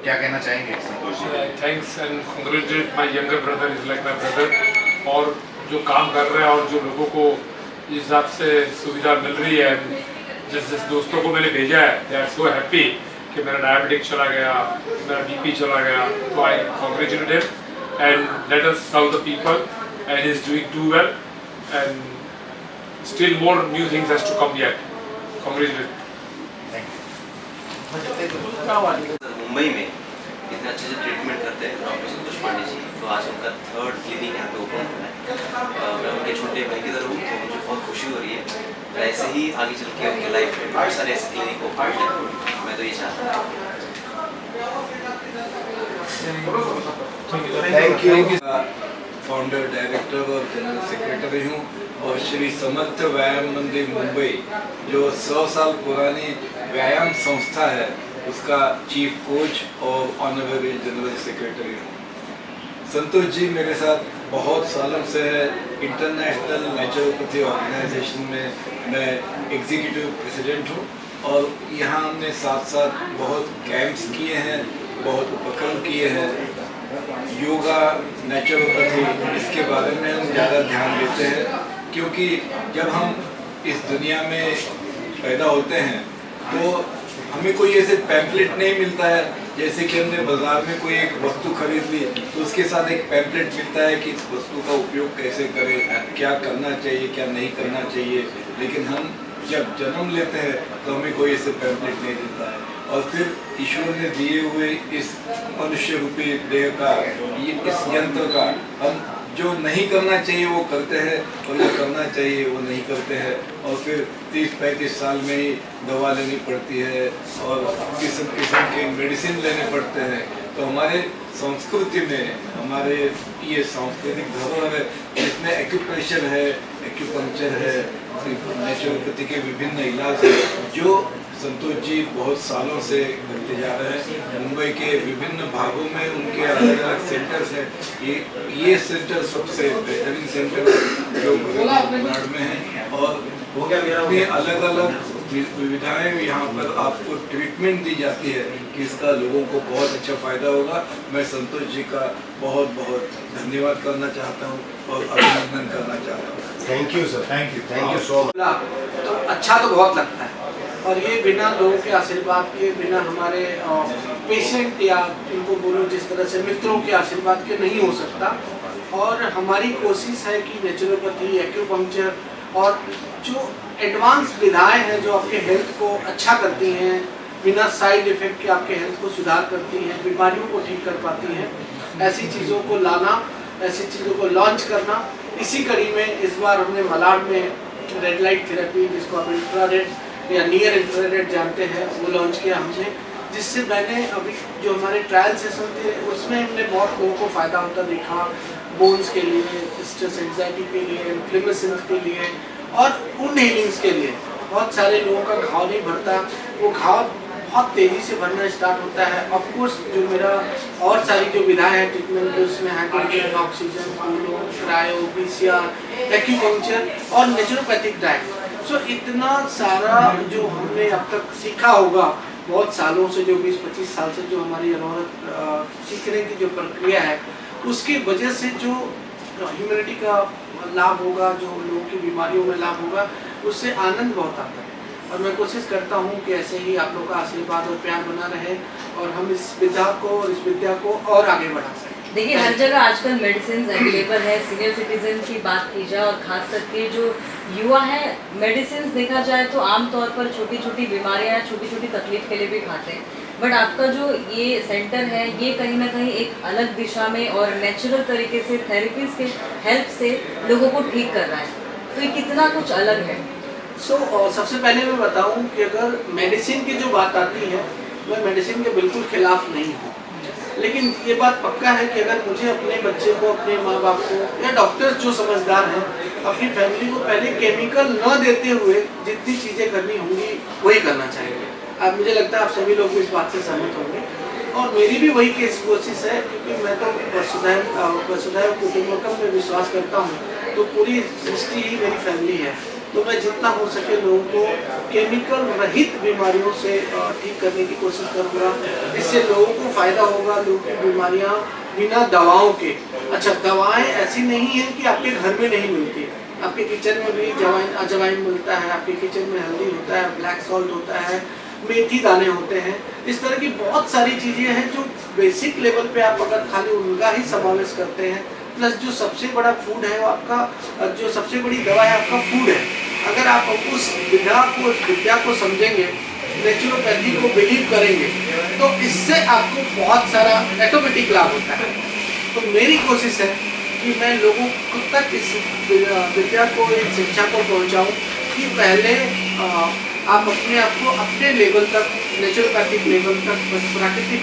क्या कहना चाहेंगे Santosh ji? Thanks and congratulate my younger brother, is like my brother. और जो काम कर रहे हैं और जो लोगों को इस हिसाब से सुविधा मिल रही है, जिस दोस्तों को मैंने भेजा है, दे आर सो हैप्पी कि मेरा डायबिटिक चला गया, मेरा बीपी चला गया। तो I congratulate him and let us serve the people and he is doing too well and still more new things has to come yet. Congratulate. Mumbai में इतने अच्छे से ट्रीटमेंट करते हैं डॉक्टर संतोष पांडे जी, तो आज उनका 3rd क्लिनिक यहाँ पे ओपन हुआ है। मैं उनके छोटे भाई की तरह हूँ, तो मुझे बहुत खुशी हो रही है। तो ऐसे ही आगे चल के उनकी लाइफ में बहुत सारे ऐसे क्लिनिक ओपन हैं, मैं तो ये चाहता हूँ। Thank you. फाउंडर, डायरेक्टर और जनरल सेक्रेटरी हूँ और श्री समर्थ व्यायाम मंदिर मुंबई जो 100 साल पुरानी व्यायाम संस्था है उसका चीफ कोच और ऑनरेरी जनरल सेक्रेटरी हूँ। संतोष जी मेरे साथ बहुत सालों से है। इंटरनेशनल नेचुरोपैथी ऑर्गेनाइजेशन में मैं एग्जीक्यूटिव प्रेसिडेंट हूँ और यहाँ हमने साथ साथ बहुत कैंप्स किए हैं, बहुत उपक्रम किए हैं। योगा, नेचुरोपैथी, इसके बारे में हम ज़्यादा ध्यान देते हैं क्योंकि जब हम इस दुनिया में पैदा होते हैं तो हमें कोई ऐसे पैम्पलेट नहीं मिलता है जैसे कि हमने बाजार में कोई एक वस्तु खरीद ली तो उसके साथ एक पैम्पलेट मिलता है कि इस वस्तु का उपयोग कैसे करें, क्या करना चाहिए, क्या नहीं करना चाहिए। लेकिन हम जब जन्म लेते हैं तो हमें कोई ऐसे पैम्पलेट नहीं देता है और फिर ईश्वर ने दिए हुए इस मनुष्य रूपी देह का, इस यंत्र का हम जो नहीं करना चाहिए वो करते हैं और जो करना चाहिए वो नहीं करते हैं और फिर 30-35 साल में ही दवा लेनी पड़ती है और किस्म किस्म के मेडिसिन लेने पड़ते हैं। तो हमारे संस्कृति में हमारे ये सांस्कृतिक धरोहर है जिसमें एक्यूप्रेशर है, एक्यूपंक्चर है, नेचुरोपैथी के विभिन्न इलाज है जो संतोष जी बहुत सालों से करते जा रहे हैं। मुंबई के विभिन्न भागों में उनके अलग अलग सेंटर्स हैं। ये सेंटर सबसे बेहतरीन सेंटर जो गुजरात में है और अलग अलग विविधाएं यहाँ पर आपको ट्रीटमेंट दी जाती है कि इसका लोगों को बहुत अच्छा फायदा होगा। मैं संतोष जी का बहुत बहुत धन्यवाद करना चाहता हूँ और अभिनंदन करना चाहता हूँ। Thank you sir, thank you so much. तो अच्छा तो बहुत लगता है और ये बिना लोगों के आशीर्वाद के, बिना हमारे पेशेंट या इनको बोलो जिस तरह से मित्रों के आशीर्वाद के नहीं हो सकता। और हमारी कोशिश है कि नेचुरोपैथी, एक्यूपंक्चर और जो एडवांस विधाएं हैं जो आपके हेल्थ को अच्छा करती हैं, बिना साइड इफेक्ट के आपके हेल्थ को सुधार करती हैं, बीमारियों को ठीक कर पाती हैं, ऐसी चीज़ों को लाना, ऐसी चीज़ों को लॉन्च करना। इसी कड़ी में इस बार हमने मलाड में रेड लाइट थेरेपी, जिसको आप इंफ्रारेड या नियर इंफ्रारेड जानते हैं, वो लॉन्च किया हमने, जिससे मैंने अभी जो हमारे ट्रायल सेशन थे उसमें हमने बहुत लोगों को फ़ायदा होता देखा। बोन्स के लिए, स्ट्रेस एंजाइटी के लिए, इन्फ्लेमेशन के लिए और उन हीलिंग्स के लिए। बहुत सारे लोगों का घाव नहीं भरता, वो घाव बहुत तेज़ी से भरना स्टार्ट होता है। ऑफकोर्स जो मेरा और सारी जो विधाएँ हैं ट्रीटमेंट के, उसमें हाइड्रोजन, ऑक्सीजन, कूलो, क्रायो, पीसीआर, एक्यूपंक्चर और नेचुरोपैथिक डाइट। सो इतना सारा जो हमने अब तक सीखा होगा बहुत सालों से, जो 20-25 साल से जो हमारी अनवरत सीखने की जो प्रक्रिया है, उसकी वजह से जो ह्यूमैनिटी का लाभ होगा, जो लोगों की बीमारियों में लाभ होगा, उससे आनंद बहुत आता है। और मैं कोशिश करता हूँ कि ऐसे ही आप लोगों का आशीर्वाद और प्यार बना रहे और हम इस विद्या को और आगे बढ़ा सकें। देखिए, हर जगह आजकल मेडिसिन अवेलेबल है। सीनियर सिटीजन की बात की जाए और खास करके जो युवा है, मेडिसिन देखा जाए तो आमतौर पर छोटी छोटी बीमारियां, छोटी छोटी तकलीफ के लिए भी खाते हैं। बट आपका जो ये सेंटर है, ये कहीं ना कहीं एक अलग दिशा में और नेचुरल तरीके से थेरेपीज के हेल्प से लोगों को ठीक कर रहा है, तो ये कितना कुछ अलग है। सबसे पहले मैं बताऊं कि अगर मेडिसिन की जो बात आती है, मैं मेडिसिन के बिल्कुल खिलाफ नहीं हूँ, लेकिन ये बात पक्का है कि अगर मुझे अपने बच्चे को, अपने माँ बाप को या डॉक्टर्स जो समझदार हैं, अपनी फैमिली को पहले केमिकल न देते हुए जितनी चीज़ें करनी होंगी वही करना चाहिए। अब मुझे लगता है आप सभी लोग इस बात से सहमत होंगे और मेरी भी वही कोशिश है, क्योंकि मैं तो वसुधैव कुटुंबकम में विश्वास करता हूँ। तो पूरी सृष्टि ही मेरी फैमिली है तो मैं जितना हो सके लोगों को केमिकल रहित बीमारियों से ठीक करने की कोशिश करूँगा। इससे लोगों को फ़ायदा होगा, लोगों की बीमारियाँ बिना दवाओं के। अच्छा, दवाएं ऐसी नहीं है कि आपके घर में नहीं मिलती, आपके किचन में भी अजवाइन मिलता है, आपके किचन में हल्दी होता है, ब्लैक सॉल्ट होता है, मेथी दाने होते हैं। इस तरह की बहुत सारी चीज़ें हैं जो बेसिक लेवल पे आप अगर खाली उनका ही समावेश करते हैं, प्लस जो सबसे बड़ा फूड है वो आपका, जो सबसे बड़ी दवा है आपका फूड है। अगर आप उस विद्या को समझेंगे, नेचुरोपैथी को बिलीव करेंगे, तो इससे आपको बहुत सारा ऑटोमेटिक लाभ होता है। तो मेरी कोशिश है कि मैं लोगों तक इस विद्या को, इस शिक्षा को पहुंचाऊं कि पहले आप अपने आप को अपने लेवल तक, नेचुरोपैथिक लेवल तक, प्राकृतिक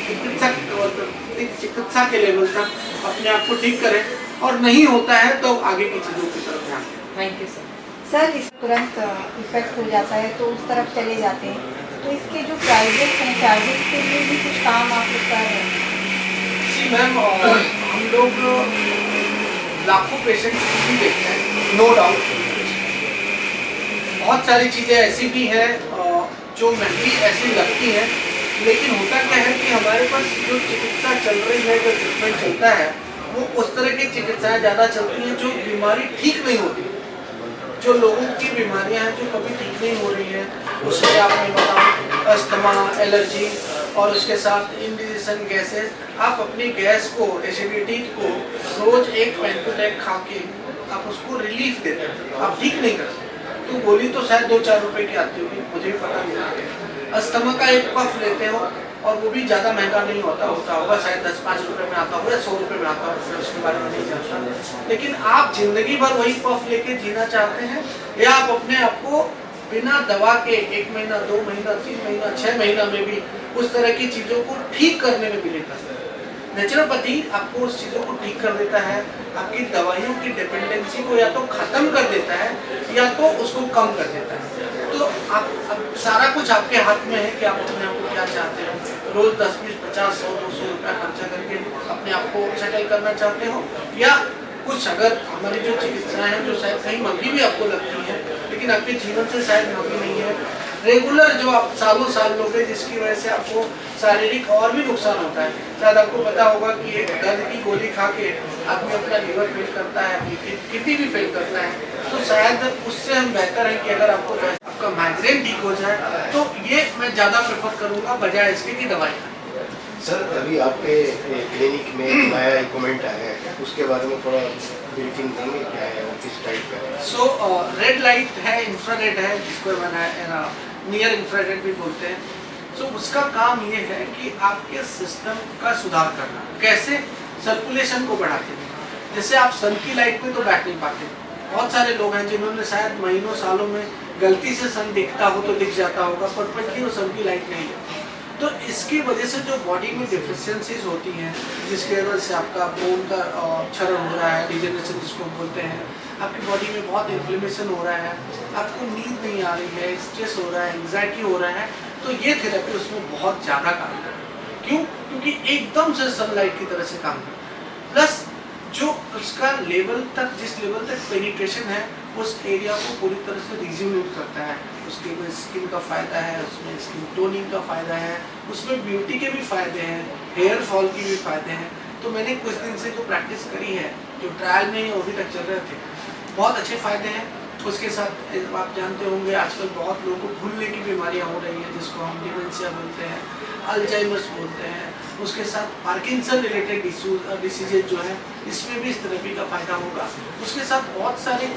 चिकित्सा के लेवल तक अपने आप को ठीक करें, और नहीं होता है तो आगे की चीज़ों की तरफ ध्यान दें। Thank you sir. सर इस तुरंत इफेक्ट हो जाता है तो उस तरफ चले जाते हैं, तो इसके जो प्राइजेस हैं, चार्जेस के लिए भी कुछ काम आप लोग कर रहे हैं? जी मैम, हम लोग लाखों पेशेंट भी देखते हैं, नो डाउट। बहुत सारी चीज़ें ऐसी भी हैं जो महंगी ऐसी लगती हैं, लेकिन होता क्या है कि हमारे पास जो चिकित्सा चल रही है, जो ट्रीटमेंट चलता है, वो उस तरह की चिकित्साएं ज़्यादा चलती हैं जो बीमारी ठीक नहीं होती। जो लोगों की बीमारियां हैं जो कभी ठीक नहीं हो रही हैं, उसमें आप मैं बताऊँ अस्थमा, एलर्जी और उसके साथ इंडिजेशन गैसेस, आप अपनी गैस को, एसिडिटी को रोज़ एक पेंटोटैक खा के आप उसको रिलीफ देते हैं, आप ठीक नहीं करते। तो गोली तो शायद 2-4 रुपए की आती होगी, मुझे भी पता नहीं। अस्थमा का एक पफ लेते हो और वो भी ज़्यादा महंगा नहीं होगा शायद 10-5 रुपये में आता होगा या 100 रुपये में आता होगा, फिर उसके बारे में नहीं जानता। लेकिन आप जिंदगी भर वही पफ लेके जीना चाहते हैं, या आप अपने आप को बिना दवा के 1 महीना, 2 महीना, 3 महीना, 6 महीना में भी उस तरह की चीज़ों को ठीक करने में बिलीव करते हैं। नेचुरोपैथी आपको उस चीज़ों को ठीक कर देता है, आपकी दवाइयों की डिपेंडेंसी को या तो ख़त्म कर देता है या तो उसको कम कर देता है। तो आप अब सारा कुछ आपके हाथ में है कि आप अपने आप को क्या चाहते हो। रोज़ 10, 20, 50, 100, 200 रुपया खर्चा करके अपने आप को सेटल करना चाहते हो, या कुछ अगर हमारी जो चिकित्साएँ हैं जो शायद कहीं महंगी भी आपको लगती हैं, लेकिन आपके जीवन से शायद महंगी नहीं है, रेगुलर जो आप सालों साल लोगे, जिसकी वजह से आपको शारीरिक और भी नुकसान होता है। शायद आपको पता होगा कि एक दर्द की गोली खा के आदमी अपना लीवर फेल करता है, अपनी किडनी भी फेल करता है। तो शायद उससे हम बेहतर है कि अगर आपको आपका माइग्रेन ठीक हो जाए, तो ये मैं ज़्यादा प्रेफर करूँगा बजाय इसके की दवाई खाएं। सर, अभी आपके क्लिनिक में नया इक्विपमेंट आया है, उसके बारे में थोड़ा ब्रीफिंग देंगे, क्या है और किस टाइप का है? सो रेड लाइट है, इंफ्रारेड है, जिसको नियर इंफ्रारेड भी बोलते हैं। सो उसका काम ये है कि आपके सिस्टम का सुधार करना। कैसे? सर्कुलेशन को बढ़ाते हैं। जैसे आप सन की लाइट में तो बैठ नहीं पाते, बहुत सारे लोग हैं जिन्होंने शायद महीनों सालों में गलती से सन दिखता हो तो दिख जाता होगा, परफेक्टली वो सन की लाइट नहीं है। तो इसकी वजह से जो बॉडी में डिफिशियंसीज होती हैं, जिसकी वजह से आपका बोन का क्षरण हो रहा है, डिजेनरेशन जिसको बोलते हैं, आपकी बॉडी में बहुत इन्फ्लेमेशन हो रहा है, आपको नींद नहीं आ रही है, स्ट्रेस हो रहा है, एंग्जाइटी हो रहा है, तो ये थेरेपी उसमें बहुत ज़्यादा काम कर रहा है। क्यों? क्योंकि एकदम से सनलाइट की तरह से काम कर रहा है। प्लस जो उसका लेवल तक, जिस लेवल तक पेनिट्रेशन है, उस एरिया को पूरी तरह से रिज्यूमेट करता है। उसके में स्किन का फ़ायदा है, उसमें स्किन टोनिंग का फ़ायदा है, उसमें ब्यूटी के भी फ़ायदे हैं, हेयर फॉल के भी फ़ायदे हैं। तो मैंने कुछ दिन से जो प्रैक्टिस करी है, जो ट्रायल में अभी तक चल रहे थे, बहुत अच्छे फ़ायदे हैं। उसके साथ आप जानते होंगे आजकल बहुत लोगों को भूलने की बीमारियां हो रही हैं, जिसको हम डिमेंशिया बोलते हैं, अल्जाइमर्स बोलते हैं। उसके साथ पार्किंसन रिलेटेड डिसीजेज जो है, इसमें भी इस थेरेपी का फ़ायदा होगा। उसके साथ बहुत सारे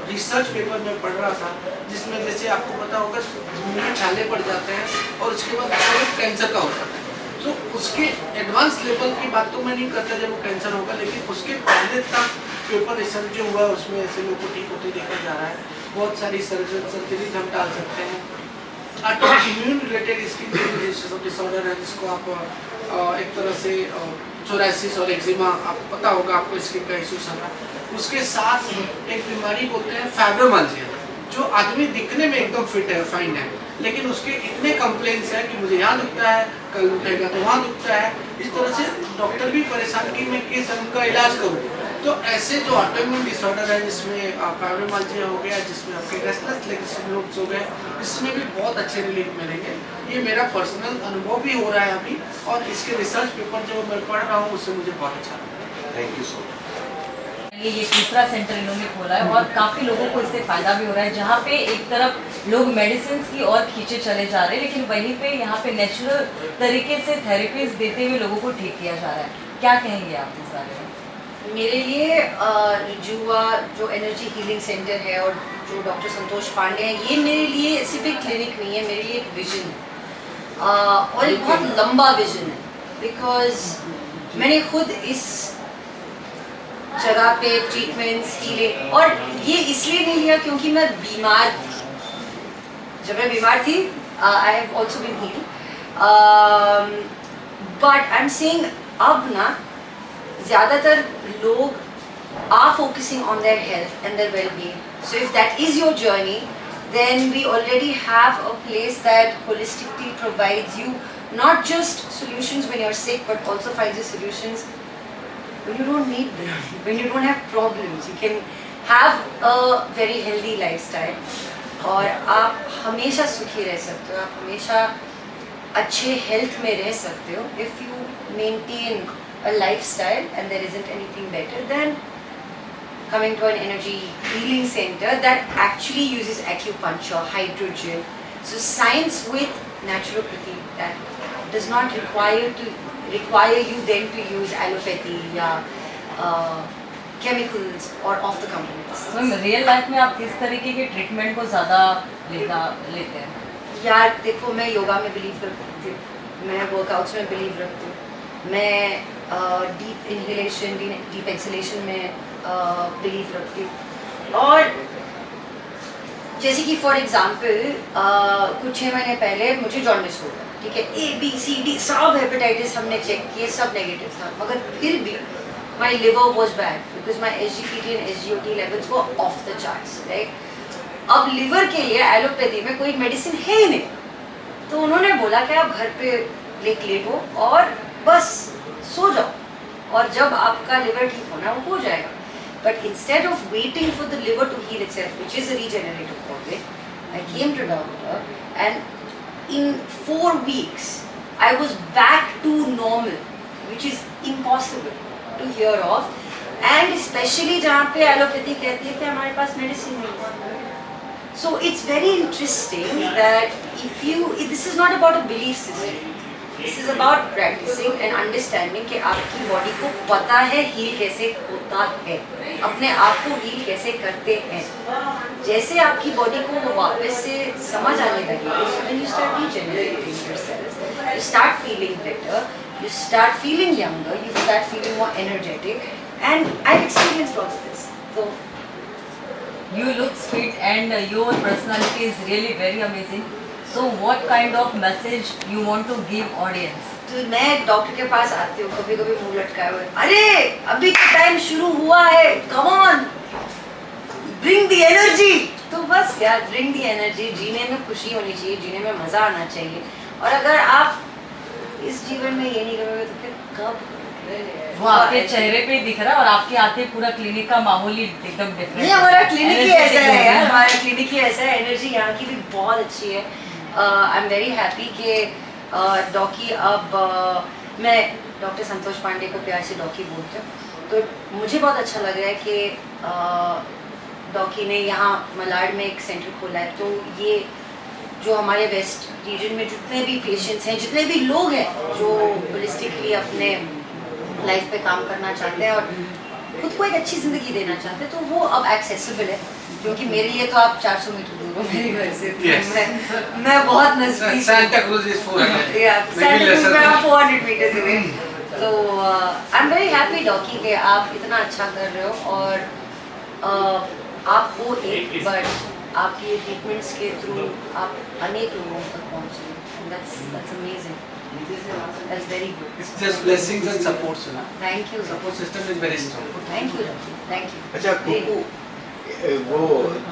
रिसर्च पेपर में पढ़ रहा था, जिसमें जैसे आपको पता होगा मुँह में छाले पड़ जाते हैं और उसके बाद कैंसर का हो जाता है। तो उसके एडवांस लेवल की बात तो मैं नहीं करता जब वो कैंसर होगा, लेकिन उसके पहले तक पेपर रिसर्च जो हुआ उसमें ऐसे लोगों को ठीक होते देखा जा रहा है। बहुत सारी सर्जरीज हम डाल सकते हैं। इम्यून रिलेटेड स्किन डिसऑर्डर है, जिसको आप एक तरह से सोराइसिस और एक्जिमा, आप पता होगा आपको स्किन का इशू है। उसके साथ एक बीमारी बोलते हैं फाइब्रोमाइल्जिया, जो आदमी दिखने में एकदम फिट है, फाइन है, लेकिन उसके इतने कंप्लेंट्स हैं कि मुझे यहाँ दुखता है, कल उठेगा तो वहाँ दुखता है। इस तरह से डॉक्टर भी परेशान कि मैं किस उनका इलाज करूँ, तो ऐसे जो ऑटोइम्यून डिसऑर्डर है जिसमें फाइब्रोमाइल्जिया हो गया, जिसमें आपके रेस्टलेस लेग सिंड्रोम्स हो गए, इसमें भी बहुत अच्छे रिलीफ मिलेंगे। ये मेरा पर्सनल अनुभव भी हो रहा है अभी, और इसके रिसर्च पेपर जो मैं पढ़ रहा हूँ उससे मुझे बहुत अच्छा लग रहा है। Thank you so much. ये तीसरा सेंटर इन्होंने खोला है और काफ़ी लोगों को इससे फ़ायदा भी हो रहा है, जहाँ पे एक तरफ लोग मेडिसिन की और खींचे चले जा रहे हैं, लेकिन वहीं पे यहाँ पे नेचुरल तरीके से थेरेपीज देते हुए लोगों को ठीक किया जा रहा है। क्या कहेंगे आप इस बारे में? मेरे लिए जुआ जो एनर्जी हीलिंग सेंटर है और जो डॉक्टर संतोष पांडे हैं, ये मेरे लिए सिर्फ एक क्लिनिक नहीं है, मेरे लिए एक विजन है, और एक बहुत लंबा विजन है। बिकॉज मैंने खुद इस जगह पे ट्रीटमेंट्स हीलिंग, और ये इसलिए नहीं लिया क्योंकि मैं बीमार थी। जब मैं बीमार थी I have also been healed, but I am saying अब ना ज़्यादातर लोग are focusing on their health and their well-being. So if that is your journey, then we already have a place that holistically provides you not just solutions when you're sick, but also finds you solutions when you don't need them, when you don't have problems. You can have a very healthy lifestyle, और आप हमेशा सुखी रह सकते हो, आप हमेशा अच्छे हेल्थ में रह सकते हो if you maintain a lifestyle, and there isn't anything better than coming to an energy healing center that actually uses acupuncture, hydrogen, so science with naturopathy that does not require you then to use allopathy या chemicals or off the counter medicines. Ma'am real life में आप किस तरीके के treatment को ज़्यादा लेते हैं? यार देखो, मैं योगा में बिलीव रखती हूँ, मैं वर्कआउट्स में बिलीव रखती हूँ, मैं डीप इनहेलेशन डीप एक्सहेलेशन में बिलीव रखती हूँ। और जैसे कि फॉर एग्जांपल कुछ 6 महीने पहले मुझे जॉन्डिस हो गया, ठीक है, ABCD सब हेपेटाइटिस हमने चेक किए, सब नेगेटिव था, मगर फिर भी my liver was bad because my SGPT and SGOT levels were off the charts, right. अब लिवर के लिए एलोपैथी में कोई मेडिसिन है ही नहीं, तो उन्होंने बोला कि आप घर पे लेटो और बस सो जाओ, और जब आपका लिवर ठीक होना वो हो जाएगा। But instead of waiting for the liver to heal itself, which is a regenerative organ, I came to doctor, and in 4 weeks I was back to normal, which is impossible to hear of, and especially जहाँ पे allopathy कहती है कि हमारे पास medicine नहीं है। So it's very interesting that this is not about a belief system. This is about practicing and understanding कि आपकी बॉडी को पता है हील कैसे होता है, अपने आप को हील कैसे करते हैं। जैसे आपकी बॉडी को वो वापस से समझ आने लगेगी, so when you start regenerating yourself, you start feeling better, you start feeling younger, you start feeling more energetic, and I've experienced all of this. So You look fit and your personality is really very amazing. So what kind of message you want to give audience? तो मैं doctor के पास आती हूँ, कभी कभी मुंह लटकाए हुए, अरे अभी तो टाइम शुरू हुआ है, come on bring the energy. तो बस यार ब्रिंग द एनर्जी, जीने में खुशी होनी चाहिए, जीने में मजा आना चाहिए, और अगर आप इस जीवन में ये नहीं करोगे तो फिर कब? वो आपके चेहरे पे दिख रहा है, और आपके आते पूरा क्लिनिक का माहौल ही एकदम डिफरेंट है। नहीं, हमारा क्लिनिक ही ऐसा है यार, हमारा क्लिनिक ही ऐसा है, एनर्जी यहाँ की भी बहुत अच्छी है। आई एम वेरी हैप्पी कि डॉकी, अब मैं डॉक्टर संतोष पांडे को प्यार से डॉकी बोलती हूँ, तो मुझे बहुत अच्छा लग रहा है कि डॉकी ने यहाँ मलाड में एक सेंटर खोला है। तो ये जो हमारे वेस्ट रीजन में जितने भी पेशेंट्स हैं, जितने भी लोग हैं जो होलिस्टिकली अपने लाइफ पे काम करना चाहते हैं और खुद को एक अच्छी ज़िंदगी देना चाहते हैं, तो वो अब एक्सेसिबल है, क्योंकि मेरे लिए तो आप 400 मीटर दूर हो मेरे घर से, तो मैं बहुत नज़दीक, Santa Cruz is 400. Santa Cruz में आप 400 मीटर से हैं। तो I am very happy Dawki कि आप इतना अच्छा कर रहे हो, और आप वो एक, बट आपकी ट्रीटमेंट्स के थ्रू आप अनेक लोगों तक पहुँचे, that's amazing. That's very good. It's just blessings and supports, you know. Thank you. Support system is very strong. Thank you. Thank you. अच्छा कुकू, वो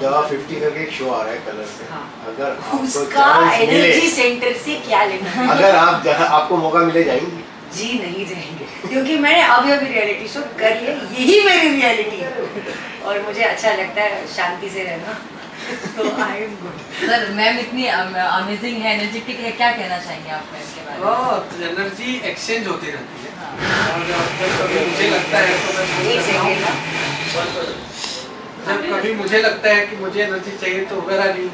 दवा 50 का एक शो आ रहा है कलर से, हाँ। अगर आपको उसका चांस मिले, एनर्जी सेंटर से क्या लेना? अगर आपको मौका मिले जाएंगी? जी नहीं जाएंगे, क्योंकि मैंने अभी रियलिटी शो कर लिया, यही मेरी रियलिटी है और मुझे अच्छा लगता है शांति से रहना। तो I am good. Sir ma'am इतनी अमेजिंग है, एनर्जेटिक है, क्या कहना चाहेंगे आप मैम के बारे में? एनर्जी एक्सचेंज होती रहती है और जब कभी मुझे लगता है तो मैं एक सेकेंड ना, जब कभी मुझे लगता है कि मुझे एनर्जी चाहिए तो where are you,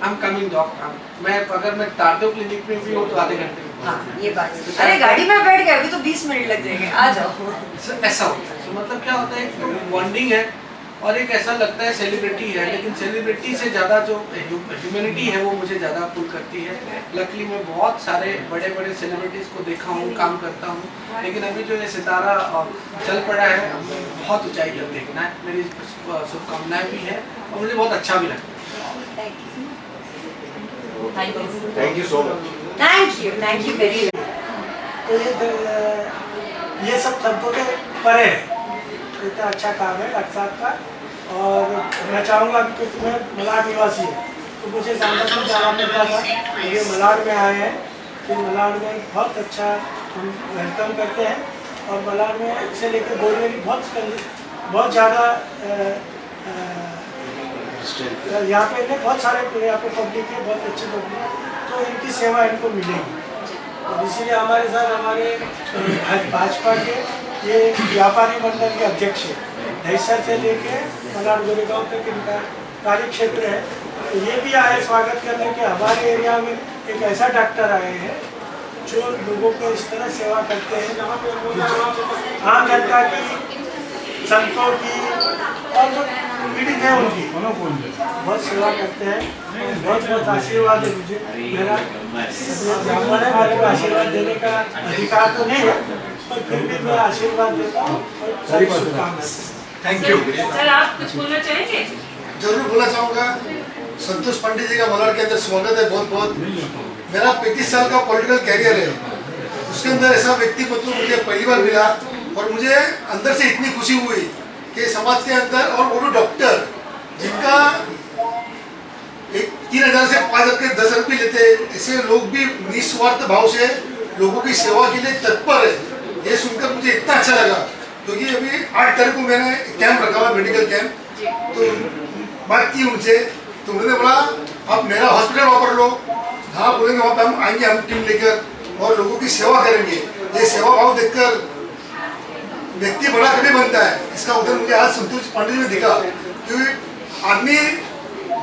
I am coming doctor. मैं अगर मैं तारदेव क्लिनिक में भी हूँ तो आधे घंटे में। हाँ ये बात। अरे गाड़ी में बैठ गए, अभी तो 20 मिनट लग जाएंगे, आ जाओ। ऐसा होता है। तो मतलब क्या होता है, एक तो बॉन्डिंग है और एक ऐसा लगता है सेलिब्रिटी है, लेकिन सेलिब्रिटी से ज़्यादा जो ह्यूमैनिटी है वो मुझे ज़्यादा पुल करती है। लकीली मैं बहुत सारे बड़े बड़े सेलिब्रिटीज़ को देखा हूँ, काम करता हूँ, लेकिन अभी जो ये सितारा चल पड़ा है बहुत ऊंचाई पर देखना है। मेरी शुभकामनाएं भी है और मुझे बहुत अच्छा भी लगता है। Thank you so much. Thank you very much. तो ये सब शब्दों के परे है, इतना अच्छा काम है डॉक्टर साहब का। और मैं चाहूँगा कि तुम्हें मलाड निवासी है तो मुझे सांसद में जाना पड़ता था, ये मलाड में आए हैं तो मलाड में बहुत अच्छा हम वेलकम करते हैं। और मलाड में से लेकर बोलने की बहुत ज़्यादा यहाँ पे बहुत सारे यहाँ पे पब्लिक है, बहुत अच्छी पब्लिक, तो इनकी सेवा इनको मिलेगी। और इसीलिए हमारे साथ हमारे भाजपा के ये व्यापारी मंडल के अध्यक्ष है, दहिसर से लेके मलाड गोरेगांव तक इनका कार्य क्षेत्र है। तो ये भी आए स्वागत करने के, हमारे एरिया में एक ऐसा डॉक्टर आए हैं जो लोगों को इस तरह सेवा करते हैं, आम जनता की, संतों की और जो पीड़ित है उनकी बहुत सेवा करते हैं। बहुत बहुत आशीर्वाद है मुझे, मेरा ब्राह्मण है, मेरे को आशीर्वाद देने का अधिकार तो नहीं है, पर फिर भी मैं आशीर्वाद देता हूँ। Thank you. सर आप कुछ बोलना चाहेंगे? जरूर बोलना चाहूँगा। संतोष पंडित जी का मलाड के अंदर स्वागत है बहुत बहुत। मेरा 35 साल का पॉलिटिकल कैरियर है, उसके अंदर ऐसा व्यक्ति को तो मुझे पहली बार मिला और मुझे अंदर से इतनी खुशी हुई कि समाज के अंदर, और वो डॉक्टर जिनका 3,000 से 5,000 के 10 रुपये लेते हैं, ऐसे लोग भी निस्वार्थ भाव से लोगों की सेवा के लिए तत्पर है। ये सुनकर मुझे इतना अच्छा लगा, क्योंकि अभी 8 तारीख को मैंने कैंप रखा हुआ, मेडिकल कैंप, तो बात की उनसे, तो उन्होंने बोला आप मेरा हॉस्पिटल वापर लो, हाँ बोलेंगे वहाँ पे हम आएंगे, हम टीम लेकर और लोगों की सेवा करेंगे। ये सेवा भाव देखकर व्यक्ति बड़ा कभी बनता है, इसका उदाहरण मुझे आज संतोष पांडे में दिखा। क्योंकि आदमी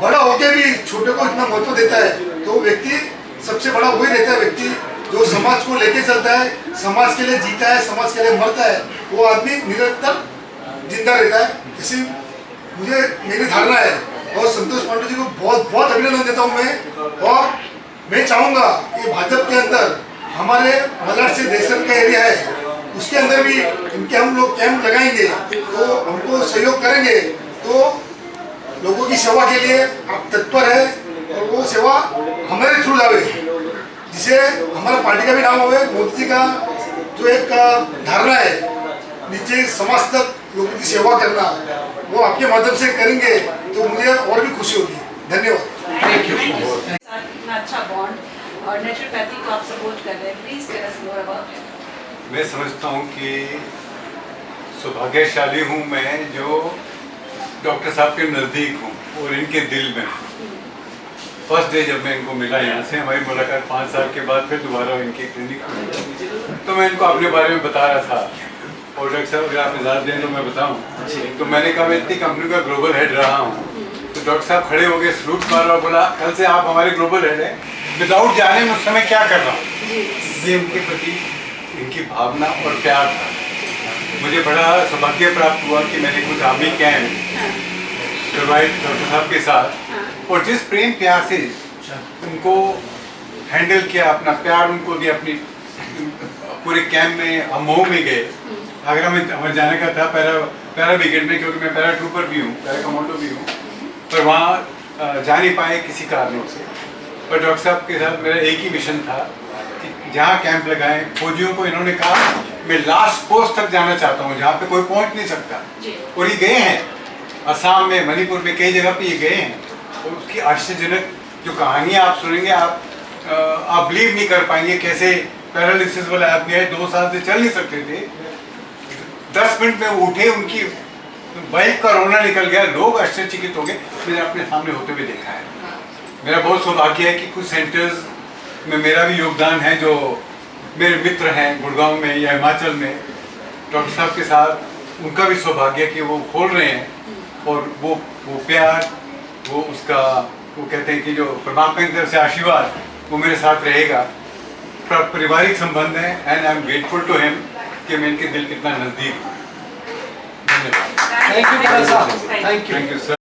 बड़ा होकर भी छोटे को इतना महत्व देता है, तो व्यक्ति सबसे बड़ा वही रहता है, व्यक्ति जो समाज को लेके चलता है, समाज के लिए जीता है, समाज के लिए मरता है, वो आदमी निरंतर जिंदा रहता है। इसी मुझे मेरी धारणा है और संतोष पांडे जी को बहुत बहुत अभिनंदन देता हूँ मैं। और मैं चाहूँगा कि भाजपा के अंदर हमारे मलाड से देसर का एरिया है, उसके अंदर भी इनके हम लोग कैंप लगाएंगे, तो हमको सहयोग करेंगे, तो लोगों की सेवा के लिए आप तत्पर है और वो सेवा हमारे थ्रू जावे, जिसे हमारा पार्टी का भी नाम होवे। मोदी जी का जो एक धारणा है नीचे समाज तक लोगों की सेवा करना, वो आपके माध्यम से करेंगे तो मुझे और भी खुशी होगी। धन्यवाद। Thank you. इतना अच्छा बॉन्ड और नेचुरोपैथी को आप सपोर्ट कर रहे हैं, please tell us more about it. मैं समझता हूँ कि सौभाग्यशाली हूँ मैं जो डॉक्टर साहब के नज़दीक हूँ और इनके दिल में। फर्स्ट डे जब मैं इनको मिला यहाँ से, हमारी मुलाकात 5 साल के बाद फिर दोबारा इनकी क्लिनिक में, तो मैं इनको अपने बारे में बता रहा था। और डॉक्टर साहब अगर आप इजाज़त दें तो मैं बताऊँ, तो मैंने कहा मैं इतनी कंपनी का ग्लोबल हेड रहा हूँ। तो डॉक्टर साहब खड़े हो गए, सलूट मारा और बोला कल से आप हमारे ग्लोबल हेड हैं, विदाउट जाने में उस समय क्या कर रहा हूँ। ये उनके प्रति इनकी भावना और प्यार था। मुझे बड़ा सौभाग्य प्राप्त हुआ कि मैंने कुछ आर्मी कैंप करवाए डॉक्टर साहब के साथ, और जिस प्रेम प्यार से उनको हैंडल किया, अपना प्यार उनको दिया, अपनी पूरे कैंप में हम मऊ में गए। आगरा में हमारे जाने का था पैरा ब्रिगेड में, क्योंकि मैं पैरा ट्रूपर भी हूँ, पैरा कमांडो भी हूँ, पर वहाँ जा नहीं पाए किसी कारणों से। पर डॉक्टर साहब के साथ मेरा एक ही मिशन था कि जहाँ कैंप लगाए फौजियों को, इन्होंने कहा मैं लास्ट पोस्ट तक जाना चाहता हूँ जहाँ पे कोई पहुँच नहीं सकता, और ये गए हैं। असम में, मणिपुर में, कई जगह पे ये गए हैं, और उसकी आश्चर्यजनक जो कहानियाँ आप सुनेंगे, आप बिलीव नहीं कर पाएंगे कैसे पैरालिसिस वाला आदमी है, 2 साल से चल नहीं सकते थे, 10 मिनट में उठे, उनकी वाइफ का रोना निकल गया, लोग आश्चर्यचकित हो गए। मैंने अपने सामने होते हुए देखा है। मेरा बहुत सौभाग्य है कि कुछ सेंटर्स में मेरा भी योगदान है, जो मेरे मित्र हैं गुड़गांव में या हिमाचल में, डॉक्टर साहब के साथ उनका भी सौभाग्य है कि वो खोल रहे हैं, और वो प्यार, वो उसका, वो कहते हैं कि जो परमात्मा की तरफ से आशीर्वाद, वो मेरे साथ रहेगा। पारिवारिक संबंध है, and I am grateful to him कि मैं इनके दिल कितना नज़दीक हूँ। धन्यवाद। Thank you sir. Thank you sir.